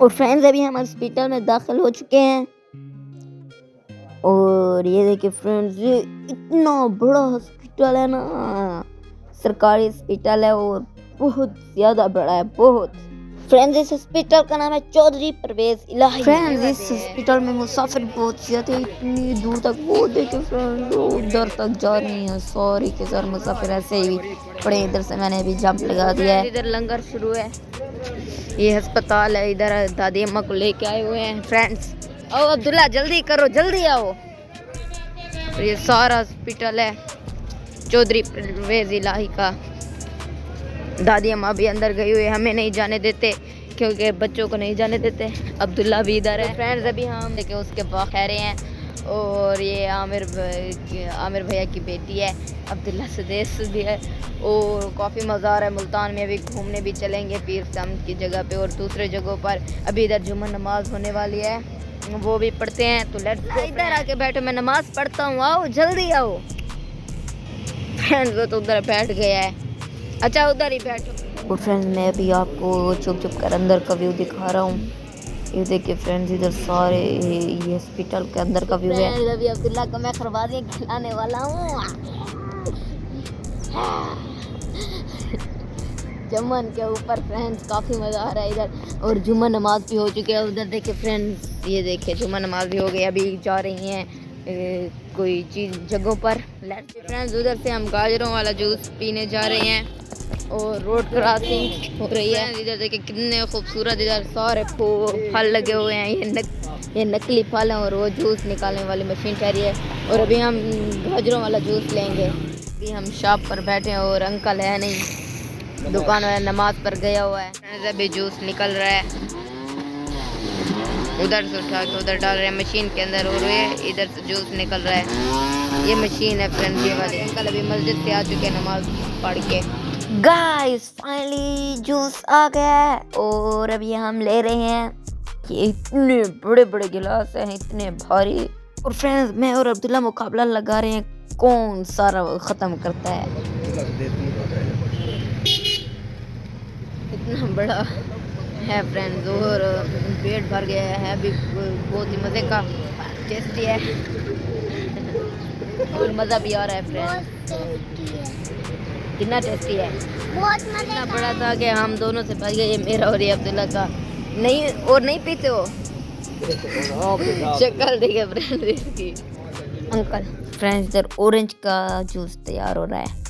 और फ्रेंड्स अभी हम हॉस्पिटल में दाखिल हो चुके हैं और ये देखिए फ्रेंड्स, ये इतना बड़ा हॉस्पिटल है ना, सरकारी हॉस्पिटल है और बहुत ज़्यादा बड़ा है, बहुत। फ्रेंड्स इस हॉस्पिटल का नाम है चौधरी परवेज इलाही। फ्रेंड्स इस हॉस्पिटल में मुसाफिर बहुत ज़्यादा है, इतनी दूर तक, वो देखिए फ्रेंड्स उधर तक जा रही हैं सारी के सारे मुसाफिर ऐसे ही पड़े। इधर से मैंने अभी जंप लगा दिया है। इधर लंगर शुरू है, ये अस्पताल है, इधर दादी अम्मा को लेके आए हुए हैं। फ्रेंड्स आओ अब्दुल्ला, जल्दी करो, जल्दी आओ। तो ये सारा हॉस्पिटल है चौधरी परवेज इलाही का। दादी अम्मा भी अंदर गई हुई है, हमें नहीं जाने देते क्योंकि बच्चों को नहीं जाने देते। अब्दुल्ला भी इधर है। फ्रेंड्स अभी हम देखे उसके बाद कह रहे हैं और ये आमिर भैया की बेटी है, अब्दुल्ला सुदेश भी है और काफ़ी मज़ा आ रहा है। मुल्तान में अभी घूमने भी चलेंगे पीर सामद की जगह पे और दूसरे जगहों पर। अभी इधर जुम्मा नमाज होने वाली है, वो भी पढ़ते हैं। तो लेट्स गो। इधर आके बैठो, मैं नमाज पढ़ता हूँ, आओ जल्दी आओ। फ्रेंड्स वो तो उधर बैठ गया है, अच्छा उधर ही बैठो। और फ्रेंड्स मैं अभी आपको छुप छुप कर अंदर का व्यू दिखा रहा हूँ। ये देखिए फ्रेंड्स, इधर सारे ये हॉस्पिटल के अंदर का व्यू है। अभी अब्दुल्ला को मैं खरवाजे खिलाने वाला हूँ जुम्मन के ऊपर। फ्रेंड्स काफ़ी मज़ा आ रहा है इधर। और जुम्मन नमाज भी हो चुकी है। उधर देखिए फ्रेंड्स, ये देखिए जुम्मन नमाज भी हो गई, अभी जा रही हैं कोई चीज़ जगहों पर। फ्रेंड्स उधर से हम गाजरों वाला जूस पीने जा रहे हैं और रोड क्रॉसिंग हो रही है। इधर देखिए कितने खूबसूरत इधर सारे फल लगे हुए हैं। ये नकली फल हैं और वो जूस निकालने वाली मशीन ठहरी है। और अभी हम गाजरों वाला जूस लेंगे। अभी हम शॉप पर बैठे हैं और अंकल है नहीं, दुकान वाला नमाज पर गया हुआ है। अभी जूस निकल रहा है, उधर से उठा के उधर डाल रहे हैं मशीन के अंदर और ये इधर से जूस निकल रहा है। ये मशीन है फ्रेंड्स ये वाली। अंकल अभी मस्जिद से आ चुके हैं नमाज पढ़ के। गाइस फाइनली जूस आ गया है और अभी हम ले रहे हैं। ये इतने बड़े बड़े गिलास हैं, इतने भारी। और फ्रेंड्स मैं और अब्दुल्ला मुकाबला लगा रहे हैं कौन सारा ख़त्म करता है। इतना बड़ा है फ्रेंड्स और पेट भर गया है अभी, बहुत ही मज़े का, टेस्टी है और मज़ा भी आ रहा है फ्रेंड्स। कितना टेस्टी है, इतना बड़ा था कि हम दोनों से भाग गए, ये मेरा और ये अब्दुल्ला का। नहीं और नहीं पीते हो शक्ल देखिए फ्रेंड्स इसकी। अंकल फ्रेंड्स इधर ऑरेंज का जूस तैयार हो रहा है।